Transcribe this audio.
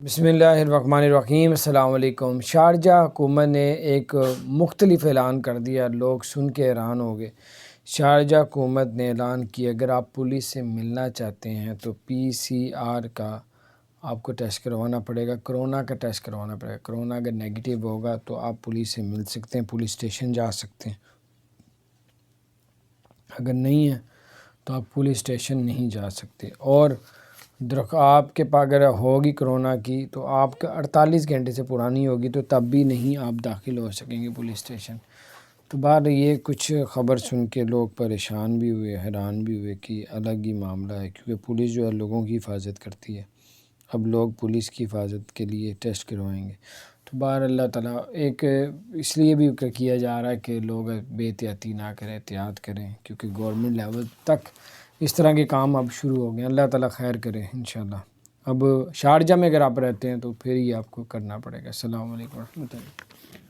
بسم اللہ الرحمن الرحیم۔ السلام علیکم۔ شارجہ حکومت نے ایک مختلف اعلان کر دیا، لوگ سن کے حیران ہو گئے۔ شارجہ حکومت نے اعلان کیا اگر آپ پولیس سے ملنا چاہتے ہیں تو PCR کا آپ کو ٹیسٹ کروانا پڑے گا، کرونا کا ٹیسٹ کروانا پڑے گا۔ کرونا اگر نیگیٹو ہوگا تو آپ پولیس سے مل سکتے ہیں، پولیس اسٹیشن جا سکتے ہیں۔ اگر نہیں ہے تو آپ پولیس اسٹیشن نہیں جا سکتے، اور آپ کے پاس اگر ہوگی کرونا کی تو آپ کا 48 گھنٹے سے پرانی ہوگی تو تب بھی نہیں آپ داخل ہو سکیں گے پولیس اسٹیشن۔ تو بعد یہ کچھ خبر سن کے لوگ پریشان بھی ہوئے، حیران بھی ہوئے کہ الگ ہی معاملہ ہے، کیونکہ پولیس جو ہے لوگوں کی حفاظت کرتی ہے۔ اب لوگ پولیس کی حفاظت کے لیے ٹیسٹ کروائیں گے۔ تو باہر اللہ تعالیٰ ایک اس لیے بھی کیا جا رہا ہے کہ لوگ بے احتیاطی نہ کریں، احتیاط کریں، کیونکہ گورنمنٹ لیول تک اس طرح کے کام اب شروع ہو گئے ہیں۔ اللہ تعالیٰ خیر کرے انشاءاللہ۔ اب شارجہ میں اگر آپ رہتے ہیں تو پھر ہی آپ کو کرنا پڑے گا۔ السلام علیکم ورحمۃ اللہ۔